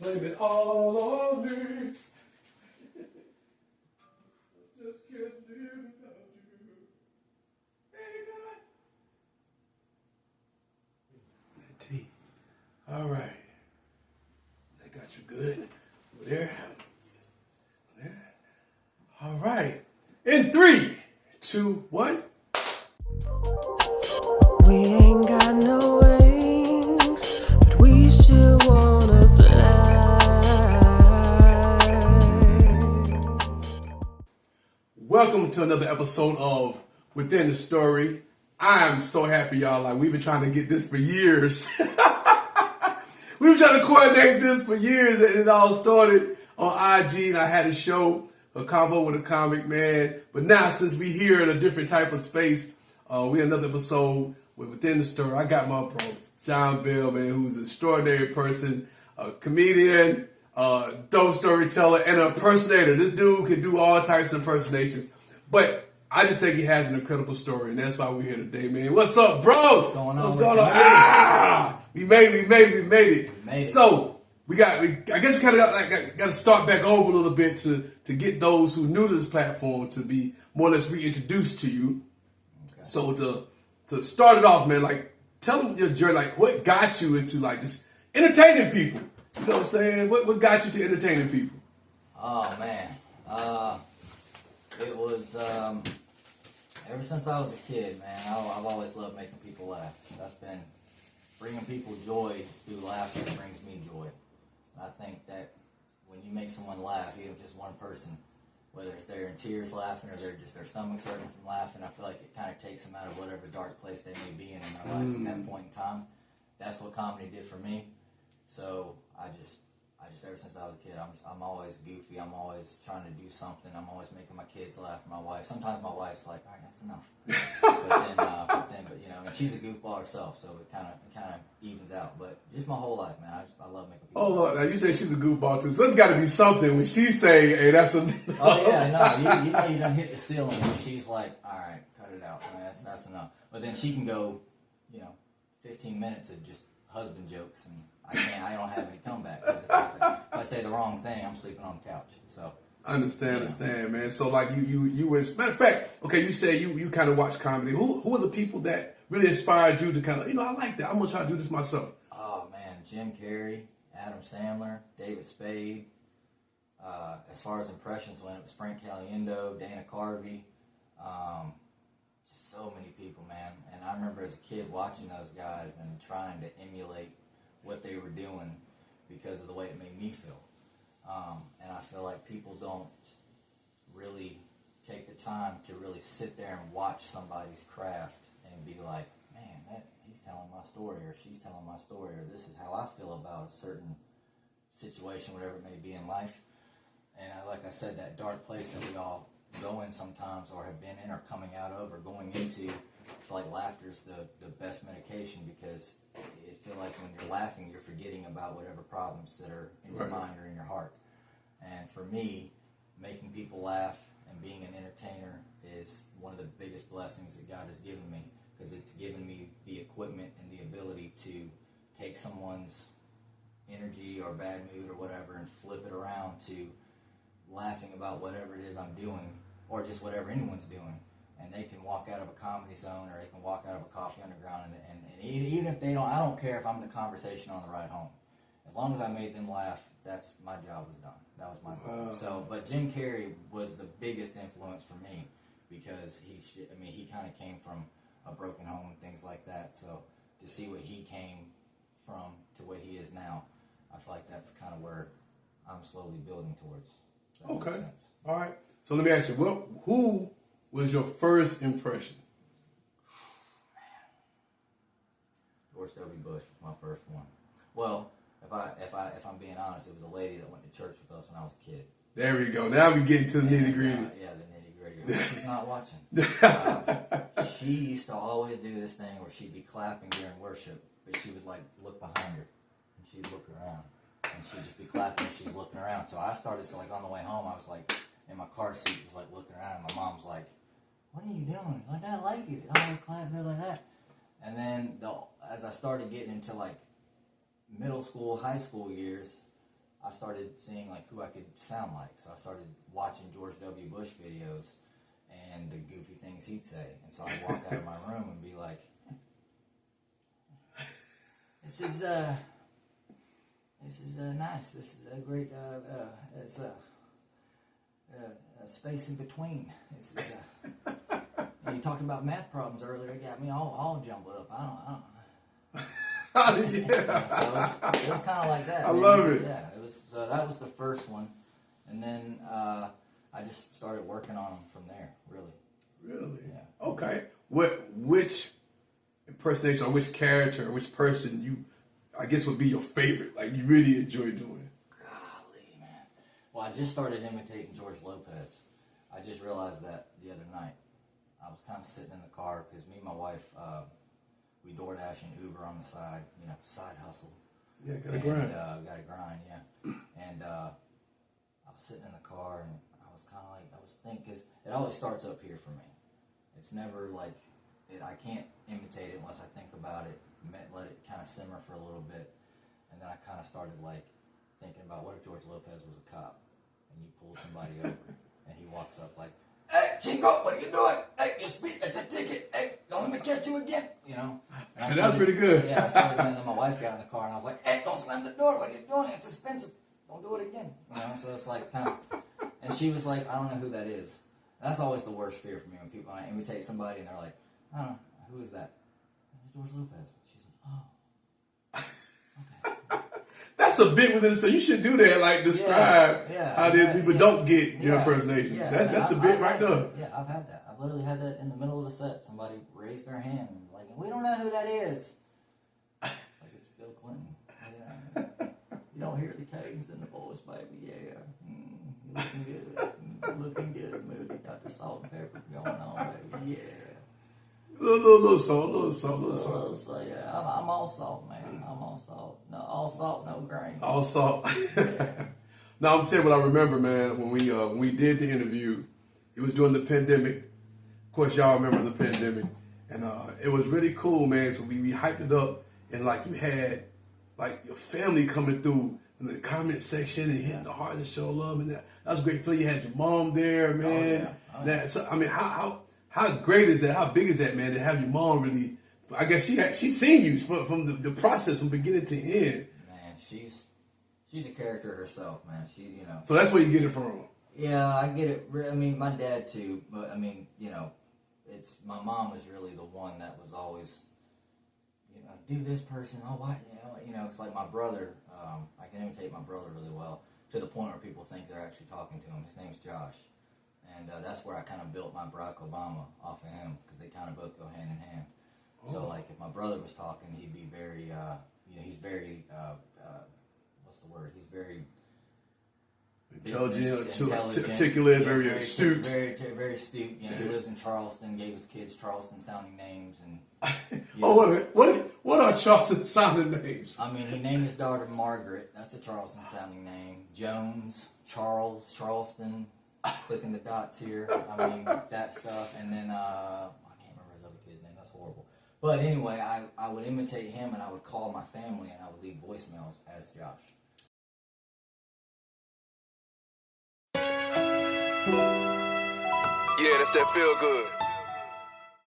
Blame it all on me. Just can't live without you. T. All right. They got you good. There. There. All right. In 3, 2, 1. We ain't got no wings, but we still wanna fly. Welcome to another episode of Within the Story. I'm so happy, y'all. Like, we've been trying to get this for years. We've been trying to coordinate this for years, and it all started on IG, and I had a show, a convo with a comic, man. But now, since we here in a different type of space, we another episode with Within the Story. I got my bros, John Bell, man, who's an extraordinary person, a comedian, dope storyteller, and an impersonator. This dude can do all types of impersonations, but I just think he has an incredible story, and that's why we're here today, man. What's up, bros? What's going on? What's going on? We made it. So I guess we kind of got to start back over a little bit to get those who new to this platform to be more or less reintroduced to you. Okay. So to start it off, man, like tell them your journey, like what got you into like just entertaining people. You know what I'm saying? What got you to entertaining people? Oh man, it was ever since I was a kid, man. I've always loved making people laugh. That's been bringing people joy through laughter brings me joy. I think that when you make someone laugh, even if just one person, whether it's they're in tears laughing or they're just their stomach's hurting from laughing, I feel like it kind of takes them out of whatever dark place they may be in their lives at that point in time. That's what comedy did for me. So I just ever since I was a kid, I'm always goofy. I'm always trying to do something. I'm always making my kids laugh. My wife. Sometimes my wife's like, "All right, that's enough." but you know, and she's a goofball herself, so it kind of evens out. But just my whole life, man, I love making people. Oh Lord, now you say she's a goofball too, so it's got to be something when she say, "Hey, that's a." Oh yeah, no, you know you done hit the ceiling when she's like, "All right, cut it out, man, that's enough." But then she can go, 15 minutes of just husband jokes, and I don't have any comeback. If I say the wrong thing, I'm sleeping on the couch. So I understand, man. So like you were, matter of fact, okay, you said you kind of watch comedy. Who are the people that really inspired you to kind of, I like that. I'm gonna try to do this myself. Oh man, Jim Carrey, Adam Sandler, David Spade. As far as impressions went, it was Frank Caliendo, Dana Carvey. Just so many people, man. And I remember as a kid watching those guys and trying to emulate what they were doing because of the way it made me feel. And I feel like people don't really take the time to really sit there and watch somebody's craft and be like, man, he's telling my story, or she's telling my story, or this is how I feel about a certain situation, whatever it may be in life. And like I said, that dark place that we all go in sometimes, or have been in, or coming out of, or going into, I feel like laughter is the best medication, because I feel like when you're laughing, you're forgetting about whatever problems that are in your mind or in your heart. And for me, making people laugh and being an entertainer is one of the biggest blessings that God has given me, because it's given me the equipment and the ability to take someone's energy or bad mood or whatever and flip it around to laughing about whatever it is I'm doing, or just whatever anyone's doing. And they can walk out of a Comedy Zone, or they can walk out of a Coffee Underground, and even if they don't, I don't care if I'm the conversation on the ride home. As long as I made them laugh, that's my job was done. That was my goal. So, but Jim Carrey was the biggest influence for me, because he kind of came from a broken home and things like that. So to see what he came from to what he is now, I feel like that's kind of where I'm slowly building towards. Okay. All right. So let me ask you, who was your first impression? George W. Bush was my first one. Well, if I'm being honest, it was a lady that went to church with us when I was a kid. There we go. Now we get into the nitty gritty. Yeah, the nitty gritty. She's not watching. She used to always do this thing where she'd be clapping during worship, but she would like look behind her, and she'd look around, and she'd just be clapping and she's looking around. So I started to, like, on the way home, I was like in my car seat, was like looking around, and my mom's like, "What are you doing?" Like, "I like it. I always clap like that." And then as I started getting into like middle school, high school years, I started seeing like who I could sound like. So I started watching George W. Bush videos and the goofy things he'd say. And so I'd walk out of my room and be like, this is nice. This is a great, it's a space in between. This is, and you talked about math problems earlier. It got me all jumbled up. I don't Yeah. So it was kind of like that. I man. love it. Yeah, it was. So that was the first one, and then I just started working on them from there. Really. Really? Yeah. Okay. Which impersonation or which character or which person you, I guess, would be your favorite? Like you really enjoy doing it? Golly, man. Well, I just started imitating George Lopez. I just realized that the other night. I was kind of sitting in the car because me and my wife, we DoorDash and Uber on the side, side hustle. Yeah, gotta grind. Gotta grind, yeah. And I was sitting in the car and I was kind of like, I was thinking, because it always starts up here for me. It's never like, I can't imitate it unless I think about it, let it kind of simmer for a little bit. And then I kind of started like thinking about what if George Lopez was a cop and you pulled somebody over and he walks up like, hey, Chingo, what are you doing? Hey, you speak, it's a ticket. Hey, don't let me catch you again. And That's pretty good. Yeah, I started, and then my wife got in the car, and I was like, hey, don't slam the door. What are you doing? It's expensive. Don't do it again. So it's like kind of, and she was like, I don't know who that is. That's always the worst fear for me when I imitate somebody, and they're like, I don't know, who is that? It's George Lopez. She's like, oh. Okay. That's a bit within it, so you should do that. Like describe how it is people don't get your impersonation. Yeah, that's a bit right there. Yeah, I've had that. I've literally had that in the middle of a set. Somebody raised their hand and like, we don't know who that is. Like it's Bill Clinton. Yeah. You don't hear the cadence in the voice, baby. Yeah, you're looking good. Looking good, Moody. Got the salt and pepper going on, baby. Yeah. Little salt. So yeah, I'm all salt, man. I'm all salt. No, all salt, no grain. All salt. Yeah. Now I'm telling you what I remember, man. When we did the interview, it was during the pandemic. Of course, y'all remember the pandemic, and it was really cool, man. So we hyped it up, and like you had like your family coming through in the comment section and hitting the hearts and show love, and that was great feeling. You had your mom there, man. Oh, yeah. So I mean, how great is that? How big is that, man? To have your mom really, I guess she's seen you from the process from beginning to end. Man, she's a character herself, man. So that's where you get it from. Yeah, I get it. I mean, my dad too, but I mean, it's my mom was really the one that was always, do this person. Oh, why? It's like my brother. I can imitate my brother really well to the point where people think they're actually talking to him. His name's Josh, and that's where I kind of built my Barack Obama off of him because they kind of both go hand in hand. Oh. So like if my brother was talking, he'd be very, he's very, what's the word? He's very intelligent, articulate, very astute. Very astute. He lives in Charleston, gave his kids Charleston-sounding names. And what are Charleston-sounding names? I mean, he named his daughter Margaret. That's a Charleston-sounding name. Jones, Charles, Charleston. Clicking the dots here. I mean, that stuff. And then, I can't remember his other kid's name. That's horrible. But anyway, I would imitate him, and I would call my family, and I would leave voicemails as Josh. Yeah, that's that feel good.